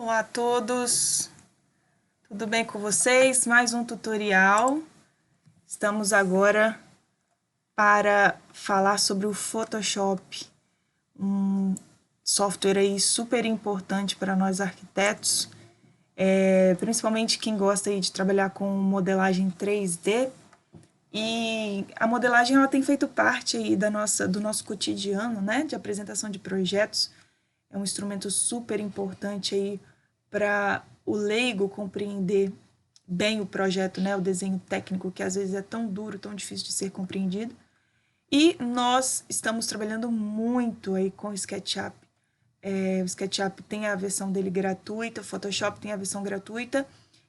Olá a todos, tudo bem com vocês? Mais um tutorial. Estamos agora para falar sobre o Photoshop, um software aí super importante para nós arquitetos, principalmente quem gosta aí de trabalhar com modelagem 3D. E a modelagem ela tem feito parte aí do nosso cotidiano, né, de apresentação de projetos. É um instrumento super importante aí para o leigo compreender bem o projeto, né, o desenho técnico, que às vezes é tão duro, tão difícil de ser compreendido. E nós estamos trabalhando muito aí com o SketchUp. O SketchUp tem a versão dele gratuita, o Photoshop tem a versão gratuita,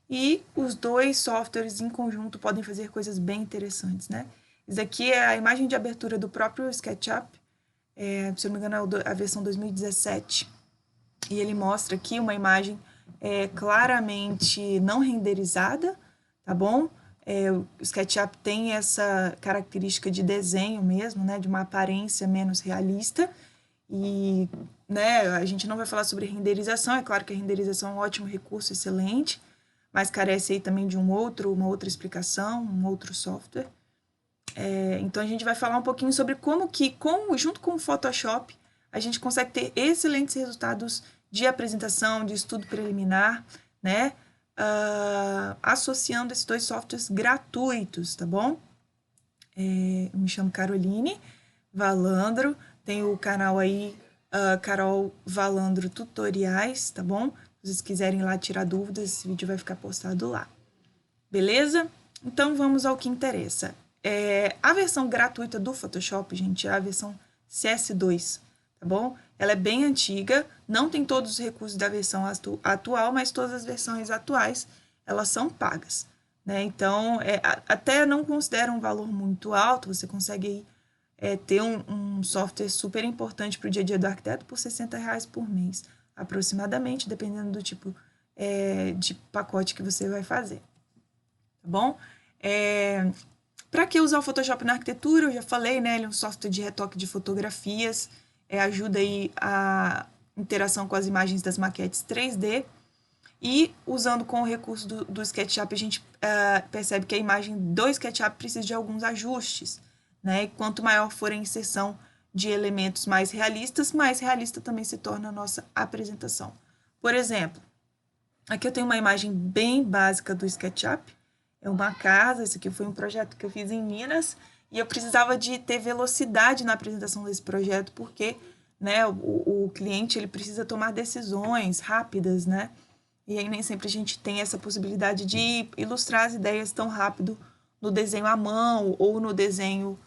e os dois softwares em conjunto podem fazer coisas bem interessantes, né? Isso aqui é a imagem de abertura do próprio SketchUp, se eu não me engano é a versão 2017, e ele mostra aqui uma imagem claramente não renderizada, tá bom? O SketchUp tem essa característica de desenho mesmo, né, de uma aparência menos realista, e né, a gente não vai falar sobre renderização, é claro que a renderização é um ótimo recurso, excelente, mas carece aí também de uma outra explicação, um outro software. Então a gente vai falar um pouquinho sobre como que, junto com o Photoshop, a gente consegue ter excelentes resultados de apresentação, de estudo preliminar, né? Associando esses dois softwares gratuitos, tá bom? Eu me chamo Caroline Valandro, tenho o canal aí, Carol Valandro Tutoriais, tá bom? Se vocês quiserem lá tirar dúvidas, esse vídeo vai ficar postado lá. Beleza? Então vamos ao que interessa. A versão gratuita do Photoshop, gente, é a versão CS2, tá bom? Ela é bem antiga, não tem todos os recursos da versão atual, mas todas as versões atuais, elas são pagas, né? Então, até não considera um valor muito alto, você consegue aí, ter um software super importante para o dia a dia do arquiteto por R$60 por mês, aproximadamente, dependendo do tipo de pacote que você vai fazer, tá bom? Para que usar o Photoshop na arquitetura? Eu já falei, né? Ele é um software de retoque de fotografias, ajuda aí a interação com as imagens das maquetes 3D, e usando com o recurso do SketchUp, a gente percebe que a imagem do SketchUp precisa de alguns ajustes, né? E quanto maior for a inserção de elementos mais realista também se torna a nossa apresentação. Por exemplo, aqui eu tenho uma imagem bem básica do SketchUp, é uma casa, esse aqui foi um projeto que eu fiz em Minas, e eu precisava de ter velocidade na apresentação desse projeto, porque né, o cliente ele precisa tomar decisões rápidas, né? E aí nem sempre a gente tem essa possibilidade de ilustrar as ideias tão rápido no desenho à mão ou no desenho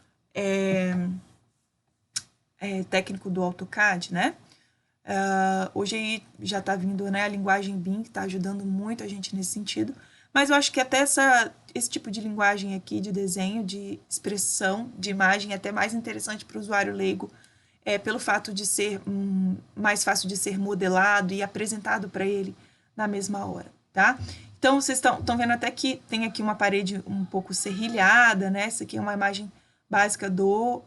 técnico do AutoCAD, né? Hoje aí já está vindo, né, a linguagem BIM, que está ajudando muito a gente nesse sentido, mas eu acho que até esse tipo de linguagem aqui de desenho, de expressão, de imagem, é até mais interessante para o usuário leigo, pelo fato de ser mais fácil de ser modelado e apresentado para ele na mesma hora, tá? Então, vocês estão vendo até que tem aqui uma parede um pouco serrilhada, né? Essa aqui é uma imagem básica do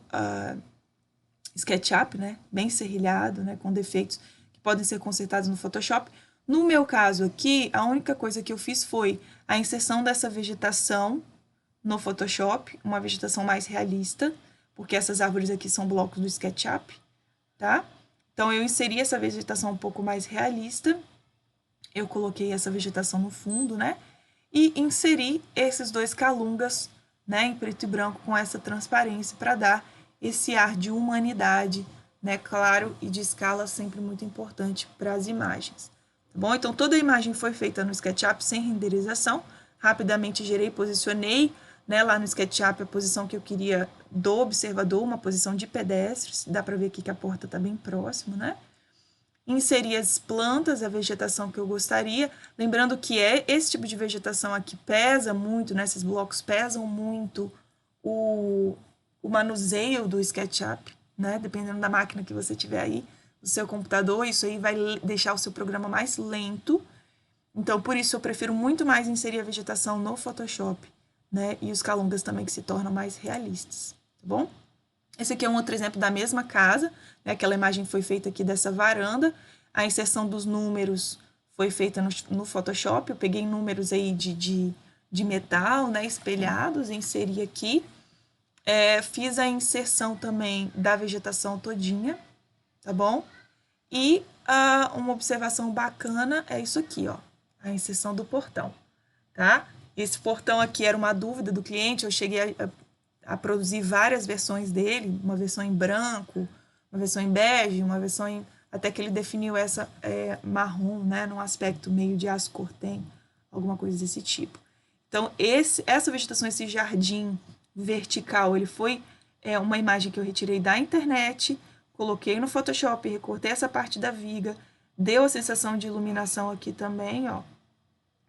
SketchUp, né? Bem serrilhado, né? Com defeitos que podem ser consertados no Photoshop. No meu caso aqui, a única coisa que eu fiz foi a inserção dessa vegetação no Photoshop, uma vegetação mais realista, porque essas árvores aqui são blocos do SketchUp, tá? Então, eu inseri essa vegetação um pouco mais realista, eu coloquei essa vegetação no fundo, né? E inseri esses dois calungas, né, em preto e branco com essa transparência para dar esse ar de humanidade, né, claro, e de escala sempre muito importante para as imagens. Tá bom? Então, toda a imagem foi feita no SketchUp sem renderização, rapidamente gerei, posicionei, né, lá no SketchUp a posição que eu queria do observador, uma posição de pedestres, dá para ver aqui que a porta está bem próximo, né? Inseri as plantas, a vegetação que eu gostaria, lembrando que esse tipo de vegetação aqui pesa muito, né? Esses blocos pesam muito o manuseio do SketchUp, né? Dependendo da máquina que você tiver aí, o seu computador, isso aí vai deixar o seu programa mais lento. Então, por isso eu prefiro muito mais inserir a vegetação no Photoshop, né? E os calungas também que se tornam mais realistas, tá bom? Esse aqui é um outro exemplo da mesma casa, né? Aquela imagem foi feita aqui dessa varanda, a inserção dos números foi feita no Photoshop. Eu peguei números aí de metal, né, espelhados, inseri aqui. Fiz a inserção também da vegetação todinha, tá bom? E uma observação bacana é isso aqui, ó, a inserção do portão, tá? Esse portão aqui era uma dúvida do cliente, eu cheguei a produzir várias versões dele, uma versão em branco, uma versão em bege, uma versão em... até que ele definiu essa marrom, né, num aspecto meio de aço cortem, alguma coisa desse tipo. Então, essa vegetação, esse jardim vertical, ele foi uma imagem que eu retirei da internet, coloquei no Photoshop, recortei essa parte da viga, deu a sensação de iluminação aqui também, ó.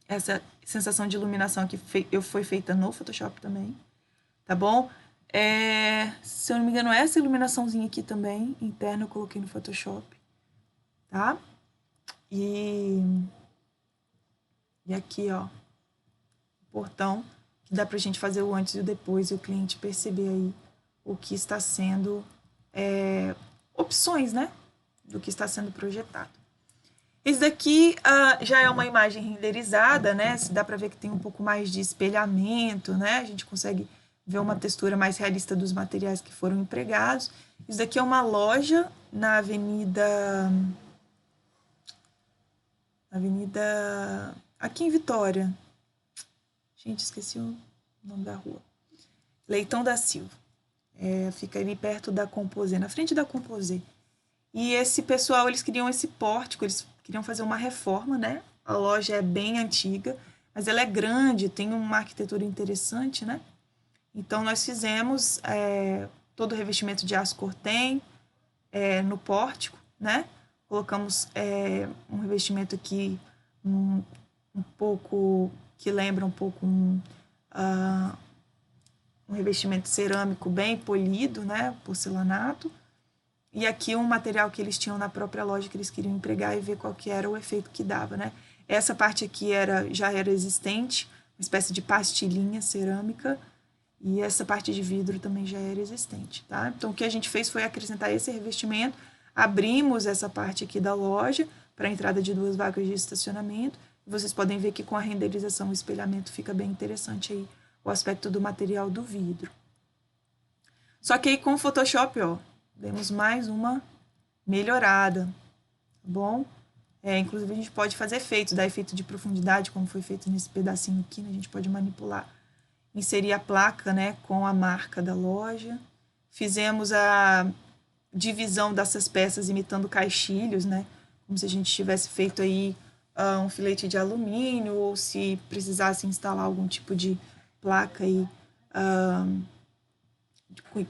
Essa sensação de iluminação aqui foi feita no Photoshop também, tá bom? Se eu não me engano, essa iluminaçãozinha aqui também, interna, eu coloquei no Photoshop, tá? E aqui, ó, o portão, que dá pra gente fazer o antes e o depois, e o cliente perceber aí o que está sendo, opções, né? Do que está sendo projetado. Esse daqui já é uma imagem renderizada, né? Se dá para ver que tem um pouco mais de espelhamento, né? A gente consegue ver uma textura mais realista dos materiais que foram empregados. Isso daqui é uma loja na Avenida aqui em Vitória. Gente, esqueci o nome da rua. Leitão da Silva. Fica ali perto da Composê, na frente da Composê. E esse pessoal, eles queriam esse pórtico, eles queriam fazer uma reforma, né? A loja é bem antiga, mas ela é grande, tem uma arquitetura interessante, né? Então, nós fizemos todo o revestimento de aço cortem no pórtico, né? Colocamos um revestimento aqui um pouco, que lembra um pouco um revestimento cerâmico bem polido, né? Porcelanato. E aqui um material que eles tinham na própria loja que eles queriam empregar e ver qual que era o efeito que dava, né? Essa parte aqui já era existente, uma espécie de pastilhinha cerâmica, e essa parte de vidro também já era existente, tá? Então, o que a gente fez foi acrescentar esse revestimento, abrimos essa parte aqui da loja para a entrada de 2 vagas de estacionamento. Vocês podem ver que com a renderização, o espelhamento fica bem interessante aí, o aspecto do material do vidro. Só que aí com o Photoshop, ó, demos mais uma melhorada, tá bom? Inclusive, a gente pode fazer efeitos, dar efeito de profundidade, como foi feito nesse pedacinho aqui, né? A gente pode manipular. Inserir a placa, né, com a marca da loja. Fizemos a divisão dessas peças imitando caixilhos, né? Como se a gente tivesse feito aí um filete de alumínio, ou se precisasse instalar algum tipo de placa aí,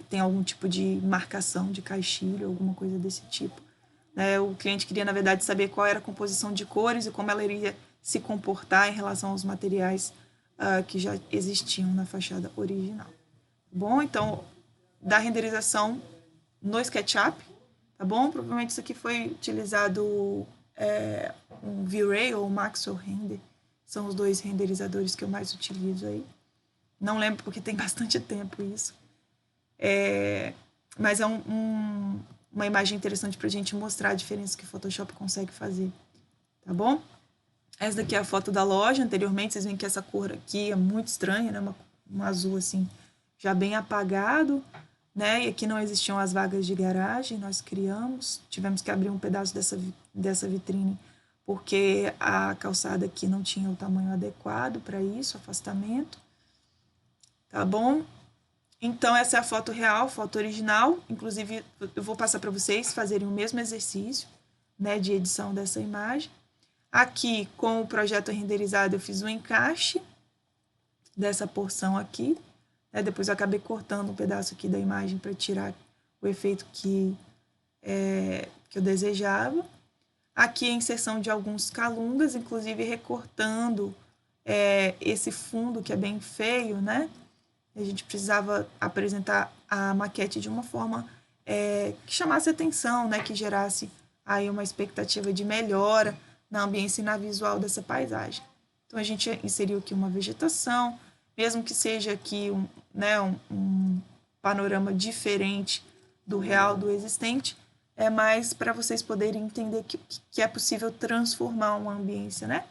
tem algum tipo de marcação de caixilho, alguma coisa desse tipo. O cliente queria, na verdade, saber qual era a composição de cores e como ela iria se comportar em relação aos materiais que já existiam na fachada original. Bom, então, da renderização no SketchUp, tá bom? Provavelmente isso aqui foi utilizado um V-Ray ou Maxwell Render. São os 2 renderizadores que eu mais utilizo aí. Não lembro porque tem bastante tempo isso. Mas é uma imagem interessante para a gente mostrar a diferença que o Photoshop consegue fazer, tá bom? Essa daqui é a foto da loja. Anteriormente, vocês veem que essa cor aqui é muito estranha, né? Um azul assim, já bem apagado, né? E aqui não existiam as vagas de garagem, nós criamos. Tivemos que abrir um pedaço dessa vitrine, porque a calçada aqui não tinha o tamanho adequado para isso, afastamento. Tá bom? Então, essa é a foto real, foto original. Inclusive, eu vou passar para vocês fazerem o mesmo exercício, né, de edição dessa imagem. Aqui, com o projeto renderizado, eu fiz um encaixe dessa porção aqui. Né? Depois eu acabei cortando um pedaço aqui da imagem para tirar o efeito que eu desejava. Aqui a inserção de alguns calungas, inclusive recortando esse fundo que é bem feio, né? A gente precisava apresentar a maquete de uma forma que chamasse atenção, né? Que gerasse aí uma expectativa de melhora na ambiência e na visual dessa paisagem. Então, a gente inseriu aqui uma vegetação, mesmo que seja aqui um panorama diferente do real, do existente, é mais para vocês poderem entender que é possível transformar uma ambiência, né?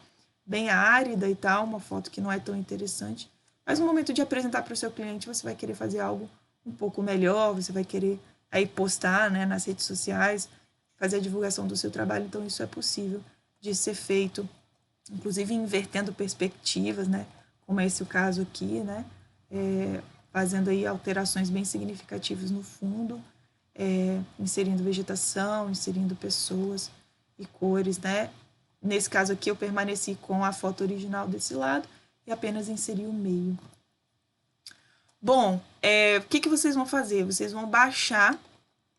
Bem árida e tal, uma foto que não é tão interessante. Mas no momento de apresentar para o seu cliente, você vai querer fazer algo um pouco melhor, você vai querer aí postar, né, nas redes sociais, fazer a divulgação do seu trabalho, então isso é possível de ser feito, inclusive invertendo perspectivas, né, como é esse o caso aqui, né, fazendo aí alterações bem significativas no fundo, inserindo vegetação, inserindo pessoas e cores, né. Nesse caso aqui eu permaneci com a foto original desse lado e apenas inseri o meio. Bom, o que vocês vão fazer? Vocês vão baixar,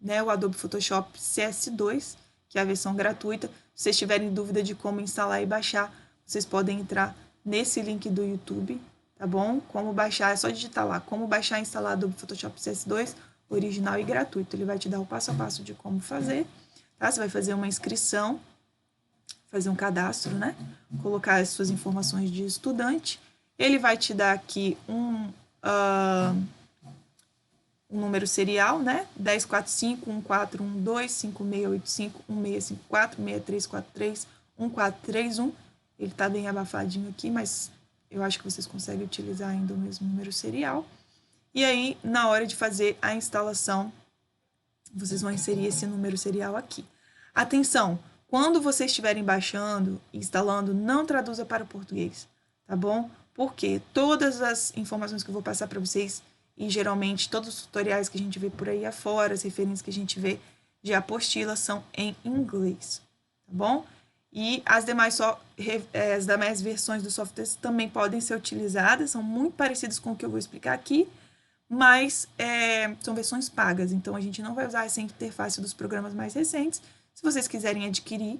né, o Adobe Photoshop CS2, que é a versão gratuita. Se vocês tiverem dúvida de como instalar e baixar, vocês podem entrar nesse link do YouTube, tá bom? Como baixar, é só digitar lá, como baixar e instalar Adobe Photoshop CS2, original e gratuito. Ele vai te dar o passo a passo de como fazer, tá? Você vai fazer uma inscrição, fazer um cadastro, né? Colocar as suas informações de estudante. Ele vai te dar aqui um número serial, né? 1045 1412 5685 1654 6343 1431. Ele tá bem abafadinho aqui, mas eu acho que vocês conseguem utilizar ainda o mesmo número serial. E aí, na hora de fazer a instalação, vocês vão inserir esse número serial aqui. Atenção, quando vocês estiverem baixando e instalando, não traduza para o português, tá bom? Porque todas as informações que eu vou passar para vocês, e geralmente todos os tutoriais que a gente vê por aí afora, as referências que a gente vê de apostila, são em inglês, tá bom? E as demais versões do software também podem ser utilizadas, são muito parecidas com o que eu vou explicar aqui, mas são versões pagas, então a gente não vai usar essa interface dos programas mais recentes. Se vocês quiserem adquirir,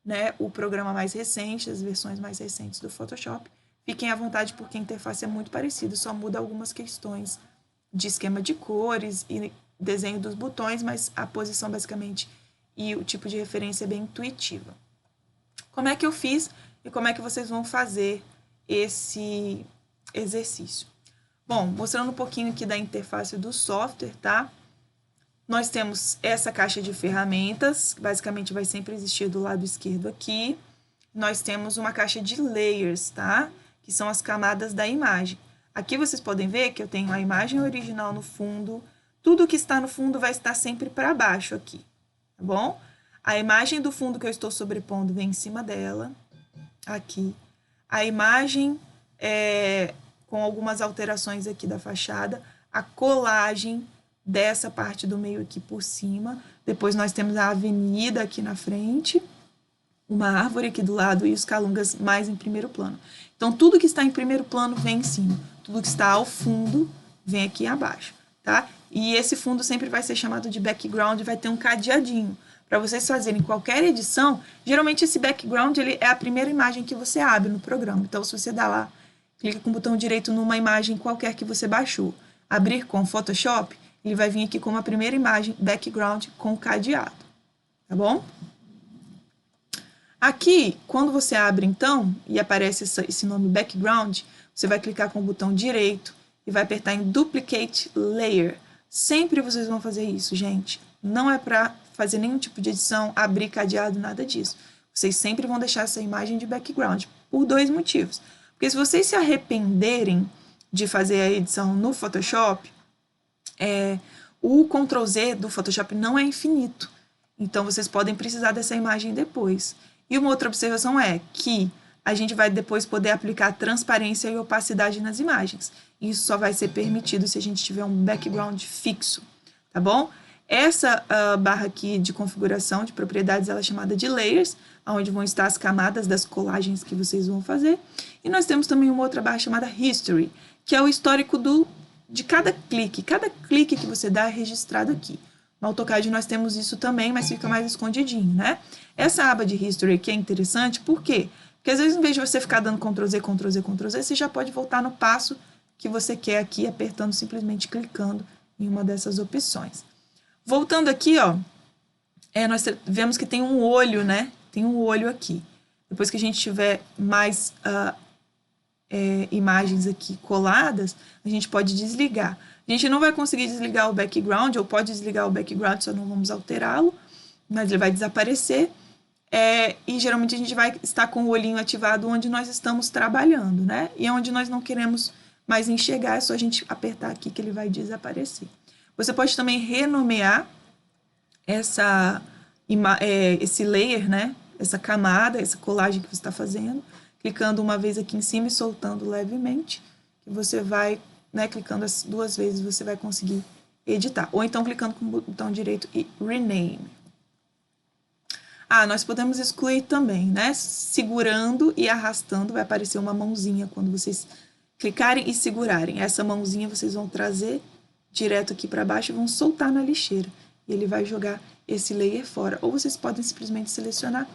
né, o programa mais recente, as versões mais recentes do Photoshop, fiquem à vontade porque a interface é muito parecida, só muda algumas questões de esquema de cores e desenho dos botões, mas a posição basicamente e o tipo de referência é bem intuitiva. Como é que eu fiz e como é que vocês vão fazer esse exercício? Bom, mostrando um pouquinho aqui da interface do software, tá? Nós temos essa caixa de ferramentas, que basicamente vai sempre existir do lado esquerdo aqui. Nós temos uma caixa de layers, tá? Que são as camadas da imagem. Aqui vocês podem ver que eu tenho a imagem original no fundo. Tudo que está no fundo vai estar sempre para baixo aqui, tá bom? A imagem do fundo que eu estou sobrepondo vem em cima dela, aqui. A imagem com algumas alterações aqui da fachada, a colagem dessa parte do meio aqui por cima. Depois nós temos a avenida aqui na frente, uma árvore aqui do lado e os calungas mais em primeiro plano. Então, tudo que está em primeiro plano vem em cima, tudo que está ao fundo vem aqui abaixo, tá? E esse fundo sempre vai ser chamado de background, vai ter um cadeadinho. Para vocês fazerem qualquer edição, geralmente esse background ele é a primeira imagem que você abre no programa. Então, se você dá lá, clica com o botão direito numa imagem qualquer que você baixou, abrir com Photoshop, ele vai vir aqui como a primeira imagem, background com cadeado, tá bom? Aqui, quando você abre, então, e aparece esse nome background, você vai clicar com o botão direito e vai apertar em Duplicate Layer. Sempre vocês vão fazer isso, gente. Não é para fazer nenhum tipo de edição, abrir cadeado, nada disso. Vocês sempre vão deixar essa imagem de background, por dois motivos. Porque se vocês se arrependerem de fazer a edição no Photoshop, o Ctrl Z do Photoshop não é infinito. Então, vocês podem precisar dessa imagem depois. E uma outra observação é que a gente vai depois poder aplicar transparência e opacidade nas imagens. Isso só vai ser permitido se a gente tiver um background fixo, tá bom? Essa barra aqui de configuração de propriedades, ela é chamada de layers, onde vão estar as camadas das colagens que vocês vão fazer. E nós temos também uma outra barra chamada history, que é o histórico de cada clique. Cada clique que você dá é registrado aqui. No AutoCAD nós temos isso também, mas fica mais escondidinho, né? Essa aba de history aqui é interessante, por quê? Porque às vezes, em vez de você ficar dando Ctrl Z, Ctrl Z, Ctrl Z, você já pode voltar no passo que você quer aqui, apertando, simplesmente clicando em uma dessas opções. Voltando aqui, ó, nós vemos que tem um olho, né? Tem um olho aqui. Depois que a gente tiver mais imagens aqui coladas, a gente pode desligar. A gente não vai conseguir desligar o background, ou pode desligar o background, só não vamos alterá-lo. mas ele vai desaparecer. E geralmente a gente vai estar com o olhinho ativado onde nós estamos trabalhando, né? E onde nós não queremos mais enxergar, é só a gente apertar aqui que ele vai desaparecer. Você pode também renomear esse layer, né? Essa camada, essa colagem que você está fazendo, clicando uma vez aqui em cima e soltando levemente, que você vai, né, clicando as 2 vezes, você vai conseguir editar. Ou então clicando com o botão direito e rename. Nós podemos excluir também, né? Segurando e arrastando, vai aparecer uma mãozinha quando vocês clicarem e segurarem. Essa mãozinha vocês vão trazer direto aqui para baixo e vão soltar na lixeira. E ele vai jogar esse layer fora. Ou vocês podem simplesmente selecionar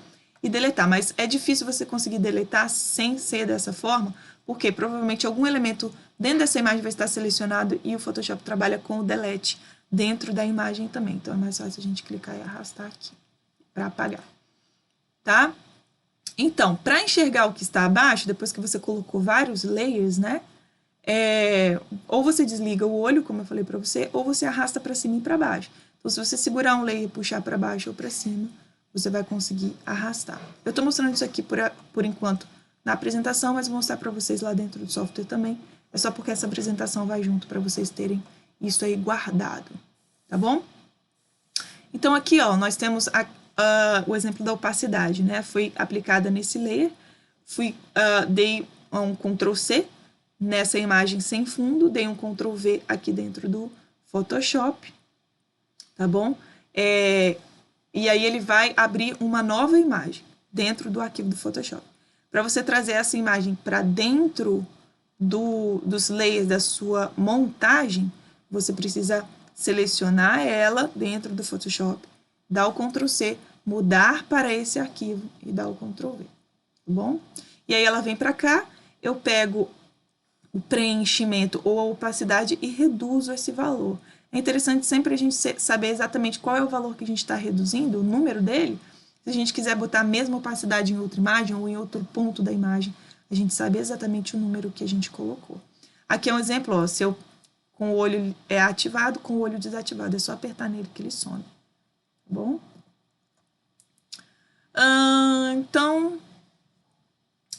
e deletar. Mas é difícil você conseguir deletar sem ser dessa forma, porque provavelmente algum elemento dentro dessa imagem vai estar selecionado e o Photoshop trabalha com o delete dentro da imagem também. Então é mais fácil a gente clicar e arrastar aqui para apagar, tá? Então, para enxergar o que está abaixo, depois que você colocou vários layers, né? Ou você desliga o olho, como eu falei para você, ou você arrasta para cima e para baixo. Então, se você segurar um layer e puxar para baixo ou para cima, você vai conseguir arrastar. Eu estou mostrando isso aqui por enquanto na apresentação, mas vou mostrar para vocês lá dentro do software também. É só porque essa apresentação vai junto para vocês terem isso aí guardado, tá bom? Então, aqui, ó, nós temos o exemplo da opacidade, né? Foi aplicada nesse layer, dei um Ctrl+C nessa imagem sem fundo, dei um Ctrl+V aqui dentro do Photoshop, tá bom? E aí ele vai abrir uma nova imagem dentro do arquivo do Photoshop. Para você trazer essa imagem para dentro dos layers da sua montagem, você precisa selecionar ela dentro do Photoshop, dar o Ctrl+C, mudar para esse arquivo e dar o Ctrl+V, tá bom? E aí ela vem para cá, eu pego o preenchimento ou a opacidade e reduzo esse valor. É interessante sempre a gente saber exatamente qual é o valor que a gente está reduzindo, o número dele. Se a gente quiser botar a mesma opacidade em outra imagem ou em outro ponto da imagem, a gente sabe exatamente o número que a gente colocou. Aqui é um exemplo, ó, se eu com o olho ativado, com o olho desativado, é só apertar nele que ele some, tá bom? Então,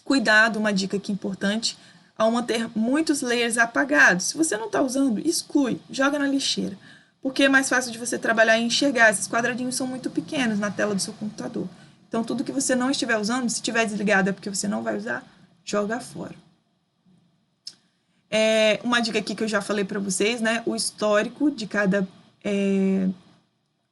cuidado, uma dica aqui importante, ao manter muitos layers apagados. Se você não está usando, exclui, joga na lixeira, porque é mais fácil de você trabalhar e enxergar. Esses quadradinhos são muito pequenos na tela do seu computador. Então, tudo que você não estiver usando, se estiver desligado é porque você não vai usar, joga fora. Uma dica aqui que eu já falei para vocês, né? O histórico de cada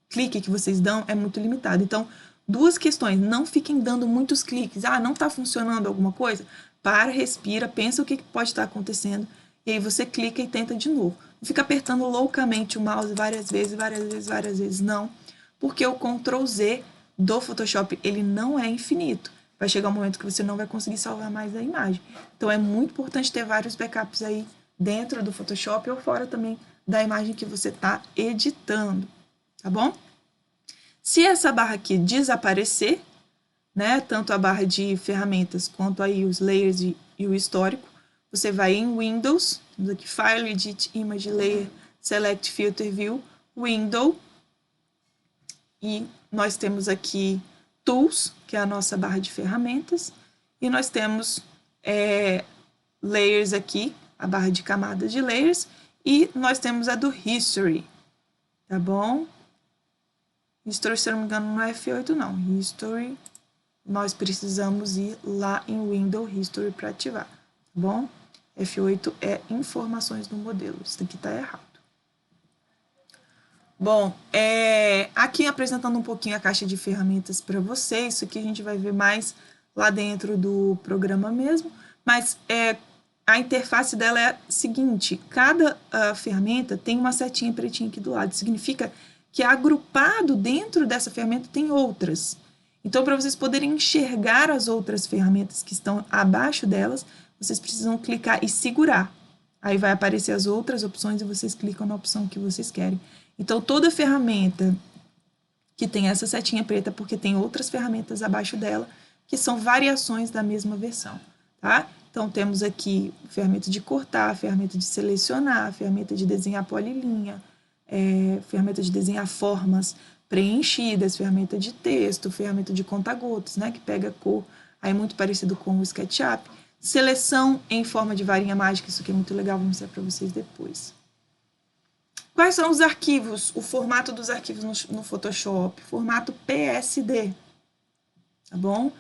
clique que vocês dão é muito limitado. Então, 2 questões, não fiquem dando muitos cliques. Não está funcionando alguma coisa? Para, respira, pensa o que pode estar acontecendo, e aí você clica e tenta de novo. Não fica apertando loucamente o mouse várias vezes, não, porque o Ctrl+Z do Photoshop, ele não é infinito. Vai chegar um momento que você não vai conseguir salvar mais a imagem. Então, é muito importante ter vários backups aí dentro do Photoshop ou fora também da imagem que você está editando, tá bom? Se essa barra aqui desaparecer, né, tanto a barra de ferramentas quanto aí os layers e o histórico, você vai em Windows, temos aqui File, Edit, Image, Layer, Select, Filter, View, Window, e nós temos aqui Tools, que é a nossa barra de ferramentas, e nós temos Layers aqui, a barra de camadas de Layers, e nós temos a do History, tá bom? History, se eu não me engano, não é F8 não, History, nós precisamos ir lá em Window History para ativar, tá bom? F8 é informações do modelo, isso aqui está errado. Bom, aqui apresentando um pouquinho a caixa de ferramentas para vocês, isso aqui a gente vai ver mais lá dentro do programa mesmo, mas a interface dela é a seguinte, cada ferramenta tem uma setinha pretinha aqui do lado, significa que agrupado dentro dessa ferramenta tem outras. Então, para vocês poderem enxergar as outras ferramentas que estão abaixo delas, vocês precisam clicar e segurar. Aí vai aparecer as outras opções e vocês clicam na opção que vocês querem. Então, toda ferramenta que tem essa setinha preta, porque tem outras ferramentas abaixo dela, que são variações da mesma versão, tá? Então, temos aqui ferramenta de cortar, ferramenta de selecionar, ferramenta de desenhar polilinha, ferramenta de desenhar formas, preenchidas, ferramenta de texto, ferramenta de conta-gotas, né, que pega cor, aí muito parecido com o SketchUp. Seleção em forma de varinha mágica, isso aqui é muito legal, vou mostrar para vocês depois. Quais são os arquivos, o formato dos arquivos no Photoshop? Formato PSD, tá bom?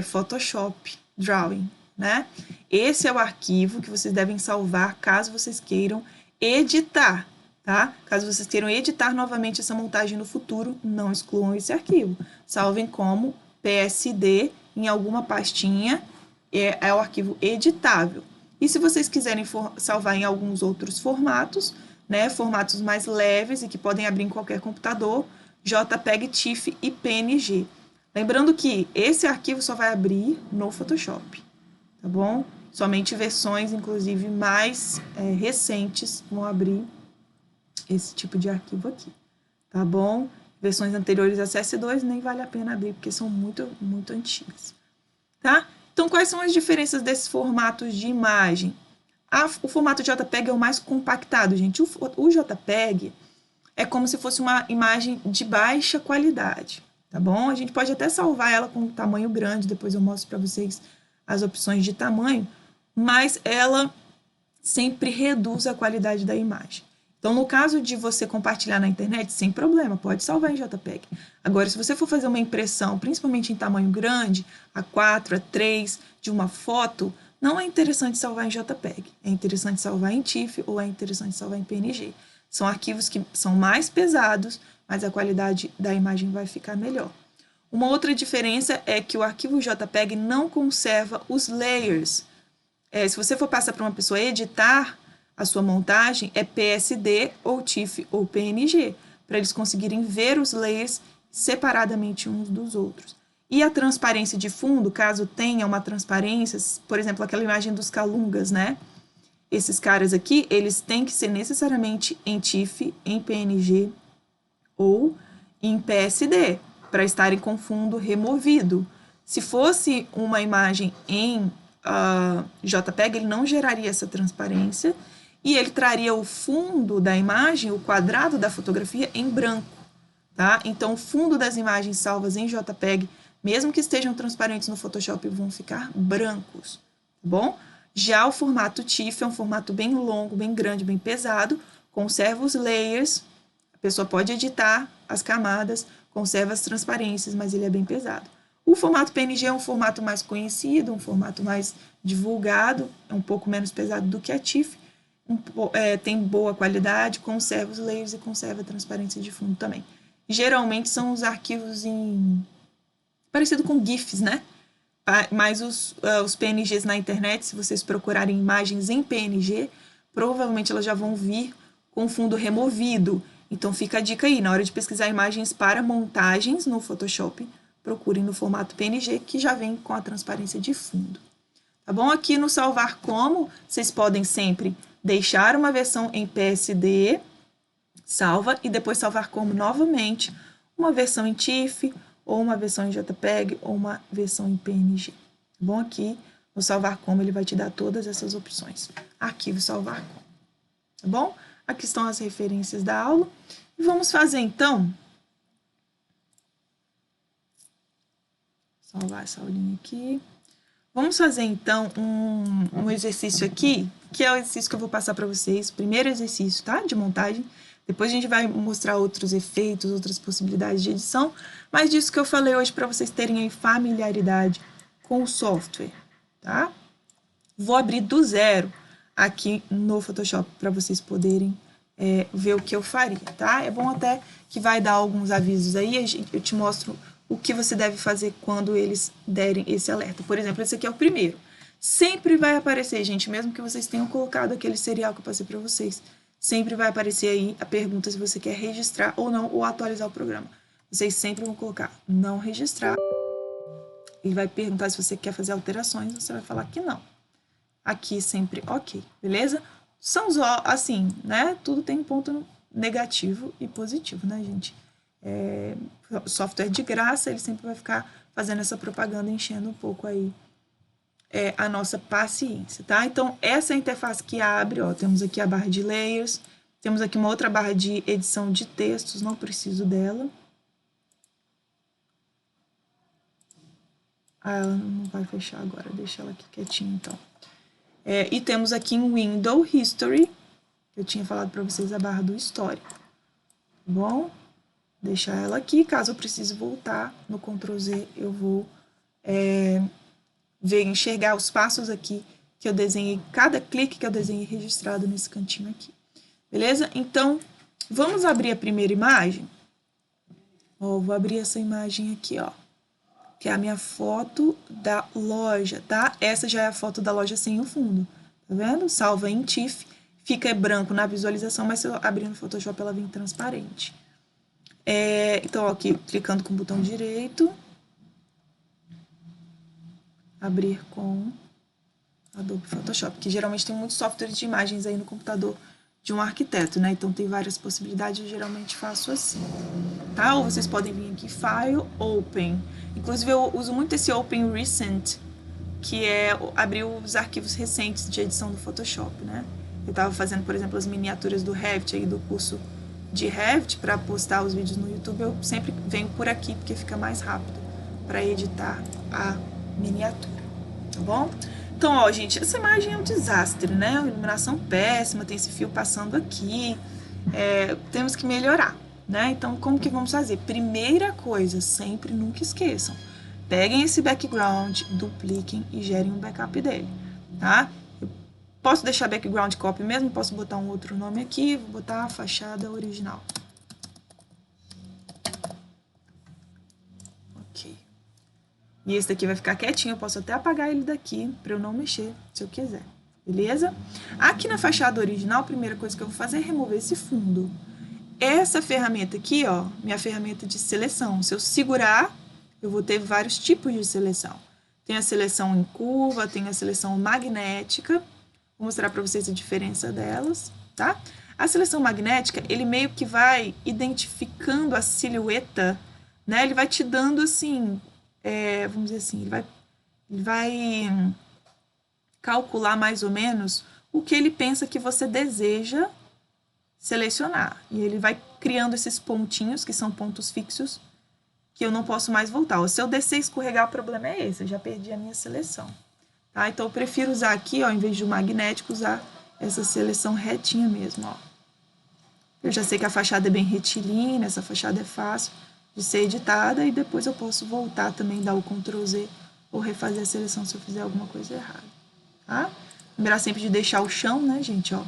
Photoshop Drawing, né? Esse é o arquivo que vocês devem salvar caso vocês queiram editar, tá? Caso vocês queiram editar novamente essa montagem no futuro, não excluam esse arquivo. Salvem como PSD em alguma pastinha, é o arquivo editável. E se vocês quiserem salvar em alguns outros formatos, né, formatos mais leves e que podem abrir em qualquer computador, JPEG, TIFF e PNG. Lembrando que esse arquivo só vai abrir no Photoshop, tá bom? Somente versões, inclusive, mais recentes vão abrir esse tipo de arquivo aqui, tá bom? Versões anteriores a CS2 nem vale a pena abrir, porque são muito, muito antigas, tá? Então, quais são as diferenças desses formatos de imagem? O formato JPEG é o mais compactado, gente. O JPEG é como se fosse uma imagem de baixa qualidade, tá bom? A gente pode até salvar ela com tamanho grande, depois eu mostro para vocês as opções de tamanho, mas ela sempre reduz a qualidade da imagem. Então, no caso de você compartilhar na internet, sem problema, pode salvar em JPEG. Agora, se você for fazer uma impressão, principalmente em tamanho grande, A4, A3, de uma foto, não é interessante salvar em JPEG. É interessante salvar em TIFF ou é interessante salvar em PNG. São arquivos que são mais pesados, mas a qualidade da imagem vai ficar melhor. Uma outra diferença é que o arquivo JPEG não conserva os layers. Se você for passar para uma pessoa editar a sua montagem, é PSD ou TIFF ou PNG, para eles conseguirem ver os layers separadamente uns dos outros. E a transparência de fundo, caso tenha uma transparência, por exemplo, aquela imagem dos Calungas, né? Esses caras aqui, eles têm que ser necessariamente em TIFF, em PNG ou em PSD, para estarem com fundo removido. Se fosse uma imagem em JPEG, ele não geraria essa transparência e ele traria o fundo da imagem, o quadrado da fotografia, em branco, tá? Então, o fundo das imagens salvas em JPEG, mesmo que estejam transparentes no Photoshop, vão ficar brancos, tá bom? Já o formato TIFF é um formato bem longo, bem grande, bem pesado, conserva os layers, a pessoa pode editar as camadas, conserva as transparências, mas ele é bem pesado. O formato PNG é um formato mais conhecido, um formato mais divulgado, é um pouco menos pesado do que a TIFF, tem boa qualidade, conserva os layers e conserva a transparência de fundo também. Geralmente são os arquivos parecido com GIFs, né? Mas os PNGs na internet, se vocês procurarem imagens em PNG, provavelmente elas já vão vir com fundo removido. Então fica a dica aí, na hora de pesquisar imagens para montagens no Photoshop, procurem no formato PNG, que já vem com a transparência de fundo. Tá bom? Aqui no salvar como, vocês podem sempre deixar uma versão em PSD, salva, e depois salvar como novamente uma versão em TIFF, ou uma versão em JPEG, ou uma versão em PNG. Tá bom? Aqui no salvar como, ele vai te dar todas essas opções. Arquivo salvar como. Tá bom? Aqui estão as referências da aula. E vamos fazer, então... Salvar essa aulinha aqui. Vamos fazer, então, um exercício aqui, que é o exercício que eu vou passar para vocês. Primeiro exercício, tá? De montagem. Depois a gente vai mostrar outros efeitos, outras possibilidades de edição. Mas disso que eu falei hoje para vocês terem aí familiaridade com o software, tá? Vou abrir do zero aqui no Photoshop para vocês poderem ver o que eu faria, tá? É bom até que vai dar alguns avisos aí, eu te mostro o que você deve fazer quando eles derem esse alerta. Por exemplo, esse aqui é o primeiro. Sempre vai aparecer, gente, mesmo que vocês tenham colocado aquele serial que eu passei para vocês, sempre vai aparecer aí a pergunta se você quer registrar ou não, ou atualizar o programa. Vocês sempre vão colocar não registrar. Ele vai perguntar se você quer fazer alterações, você vai falar que não. Aqui sempre ok, beleza? São assim, né? Tudo tem um ponto negativo e positivo, né, gente? Software de graça, ele sempre vai ficar fazendo essa propaganda, enchendo um pouco aí a nossa paciência, tá? Então, essa é a interface que abre, ó, temos aqui a barra de layers, temos aqui uma outra barra de edição de textos, não preciso dela, Ah, ela não vai fechar agora, deixa ela aqui quietinha, então. E temos aqui em Window History, eu tinha falado para vocês a barra do histórico, tá bom? Deixar ela aqui, caso eu precise voltar no Ctrl Z, eu vou enxergar os passos aqui que eu desenhei, cada clique que eu desenhei registrado nesse cantinho aqui. Beleza? Então, vamos abrir a primeira imagem? Ó, vou abrir essa imagem aqui, ó, que é a minha foto da loja, tá? Essa já é a foto da loja sem o fundo, tá vendo? Salva em TIFF, fica branco na visualização, mas se eu abrir no Photoshop ela vem transparente. Então, ó, aqui, clicando com o botão direito, abrir com Adobe Photoshop, que geralmente tem muitos softwares de imagens aí no computador de um arquiteto, né? Então, tem várias possibilidades, eu geralmente faço assim, tá? Ou vocês podem vir aqui, File, Open. Inclusive, eu uso muito esse Open Recent, que é abrir os arquivos recentes de edição do Photoshop, né? Eu tava fazendo, por exemplo, as miniaturas do Revit, aí do curso de Revit, para postar os vídeos no YouTube, eu sempre venho por aqui, porque fica mais rápido para editar a miniatura, tá bom? Então, ó, gente, essa imagem é um desastre, né? A iluminação péssima, tem esse fio passando aqui. Temos que melhorar, né? Então, como que vamos fazer? Primeira coisa, sempre, nunca esqueçam. Peguem esse background, dupliquem e gerem um backup dele, tá? Eu posso deixar background copy mesmo, posso botar um outro nome aqui, vou botar a fachada original. E esse daqui vai ficar quietinho, eu posso até apagar ele daqui para eu não mexer, se eu quiser, beleza? Aqui na fachada original, a primeira coisa que eu vou fazer é remover esse fundo. Essa ferramenta aqui, ó, minha ferramenta de seleção. Se eu segurar, eu vou ter vários tipos de seleção. Tem a seleção em curva, tem a seleção magnética. Vou mostrar para vocês a diferença delas, tá? A seleção magnética, ele meio que vai identificando a silhueta, né? Ele vai te dando, assim... vamos dizer assim, ele vai calcular mais ou menos o que ele pensa que você deseja selecionar. E ele vai criando esses pontinhos, que são pontos fixos, que eu não posso mais voltar. Ou se eu descer e escorregar, o problema é esse, eu já perdi a minha seleção. Tá? Então, eu prefiro usar aqui, ó, em vez de o magnético, usar essa seleção retinha mesmo, ó. Eu já sei que a fachada é bem retilínea, essa fachada é fácil de ser editada, e depois eu posso voltar também, dar o Ctrl Z ou refazer a seleção se eu fizer alguma coisa errada, tá? Lembrar sempre de deixar o chão, né, gente, ó.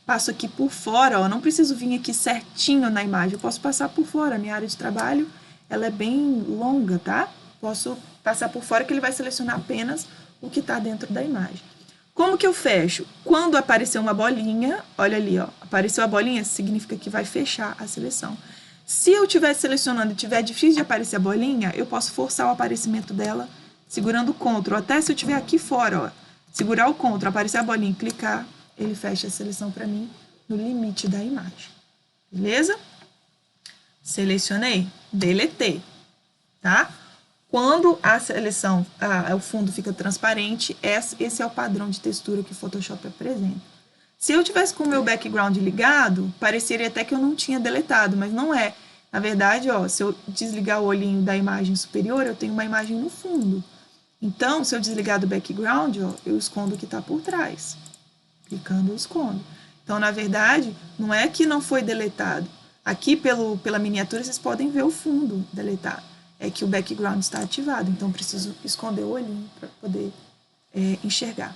Passo aqui por fora, ó, não preciso vir aqui certinho na imagem, eu posso passar por fora, a minha área de trabalho, ela é bem longa, tá? Posso passar por fora que ele vai selecionar apenas o que tá dentro da imagem. Como que eu fecho? Quando aparecer uma bolinha, olha ali, ó, apareceu a bolinha, significa que vai fechar a seleção. Se eu estiver selecionando e tiver difícil de aparecer a bolinha, eu posso forçar o aparecimento dela segurando o Ctrl. Até se eu estiver aqui fora, ó, segurar o Ctrl, aparecer a bolinha e clicar, ele fecha a seleção para mim no limite da imagem. Beleza? Selecionei, deletei, tá? Quando a seleção, o fundo fica transparente, esse é o padrão de textura que o Photoshop apresenta. Se eu tivesse com o meu background ligado, pareceria até que eu não tinha deletado, mas não é. Na verdade, ó, se eu desligar o olhinho da imagem superior, eu tenho uma imagem no fundo. Então, se eu desligar do background, ó, eu escondo o que está por trás. Clicando, eu escondo. Então, na verdade, não é que não foi deletado. Aqui, pela miniatura, vocês podem ver o fundo deletado. É que o background está ativado, então preciso esconder o olhinho para poder enxergar.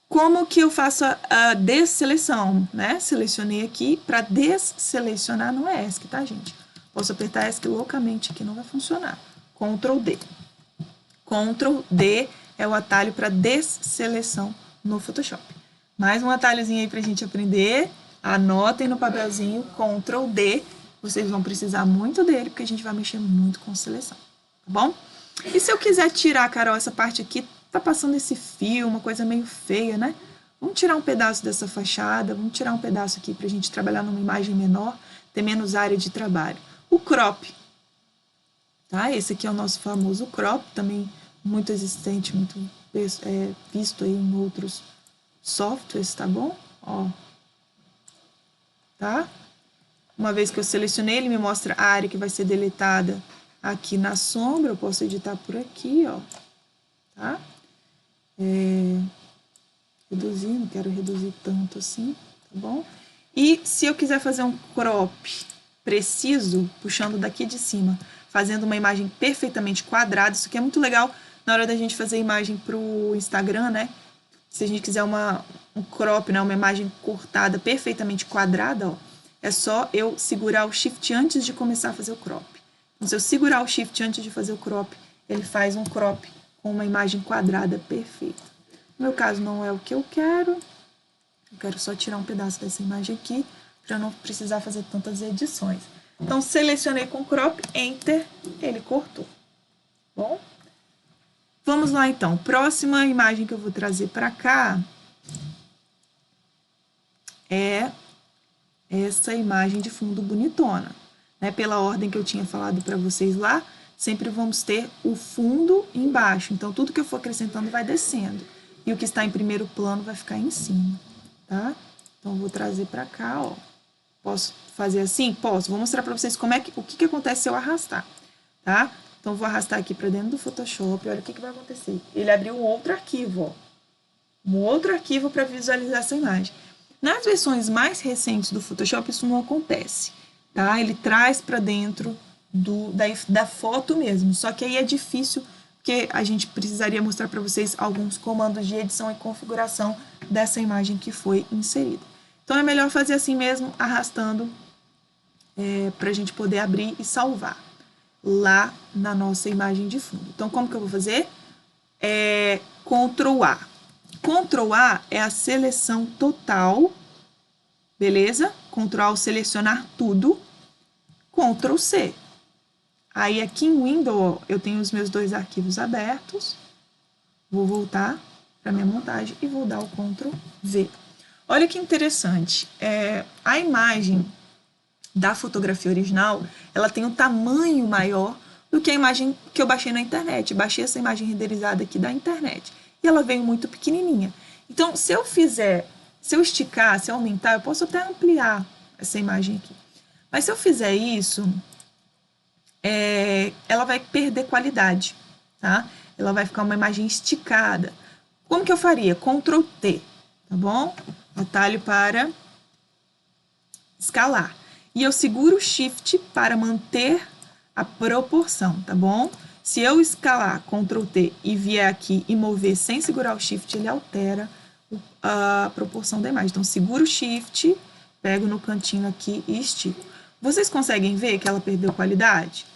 Como que eu faço a desseleção, né? Selecionei aqui, para desselecionar não é ESC, tá, gente? Posso apertar ESC loucamente aqui, não vai funcionar. Ctrl D. Ctrl D é o atalho para desseleção no Photoshop. Mais um atalhozinho aí pra gente aprender. Anotem no papelzinho, Ctrl D. Vocês vão precisar muito dele, porque a gente vai mexer muito com seleção, tá bom? E se eu quiser tirar, Carol, essa parte aqui, tá passando esse fio, uma coisa meio feia, né? Vamos tirar um pedaço dessa fachada, vamos tirar um pedaço aqui pra gente trabalhar numa imagem menor, ter menos área de trabalho. O crop, tá? Esse aqui é o nosso famoso crop, também muito existente, muito visto aí em outros softwares, tá bom? Ó. Tá? Uma vez que eu selecionei, ele me mostra a área que vai ser deletada aqui na sombra. Eu posso editar por aqui, ó. quero reduzir tanto assim, tá bom? E se eu quiser fazer um crop preciso, puxando daqui de cima, fazendo uma imagem perfeitamente quadrada, isso aqui é muito legal na hora da gente fazer imagem pro Instagram, né? Se a gente quiser um crop, né, uma imagem cortada perfeitamente quadrada, ó, é só eu segurar o Shift antes de começar a fazer o crop. Então, se eu segurar o Shift antes de fazer o crop, ele faz um crop com uma imagem quadrada perfeita. No meu caso, não é o que eu quero. Eu quero só tirar um pedaço dessa imagem aqui, para não precisar fazer tantas edições. Então, selecionei com crop, Enter, ele cortou. Bom? Vamos lá, então. Próxima imagem que eu vou trazer para cá é essa imagem de fundo bonitona. Né? Pela ordem que eu tinha falado para vocês lá, sempre vamos ter o fundo embaixo. Então, tudo que eu for acrescentando vai descendo. E o que está em primeiro plano vai ficar em cima, tá? Então, eu vou trazer para cá, ó. Posso fazer assim? Posso. Vou mostrar para vocês o que acontece se eu arrastar, tá? Então, vou arrastar aqui para dentro do Photoshop. Olha o que vai acontecer. Ele abriu um outro arquivo, ó. Um outro arquivo para visualizar essa imagem. Nas versões mais recentes do Photoshop, isso não acontece, tá? Ele traz para dentro da foto mesmo. Só que aí é difícil, porque a gente precisaria mostrar para vocês alguns comandos de edição e configuração dessa imagem que foi inserida. Então, é melhor fazer assim mesmo, arrastando, para a gente poder abrir e salvar lá na nossa imagem de fundo. Então, como que eu vou fazer? Ctrl A. Ctrl A é a seleção total, beleza? Ctrl A, selecionar tudo. Ctrl C. Aí, aqui em Windows, eu tenho os meus dois arquivos abertos. Vou voltar para minha montagem e vou dar o Ctrl V. Olha que interessante. A imagem da fotografia original, ela tem um tamanho maior do que a imagem que eu baixei na internet. Baixei essa imagem renderizada aqui da internet. E ela veio muito pequenininha. Então, se eu esticar, se eu aumentar, eu posso até ampliar essa imagem aqui. Mas se eu fizer isso, ela vai perder qualidade, tá? Ela vai ficar uma imagem esticada. Como que eu faria? Ctrl T, tá bom? Atalho para escalar. E eu seguro o Shift para manter a proporção, tá bom? Se eu escalar Ctrl T e vier aqui e mover sem segurar o Shift, ele altera a proporção da imagem. Então, seguro o Shift, pego no cantinho aqui e estico. Vocês conseguem ver que ela perdeu qualidade?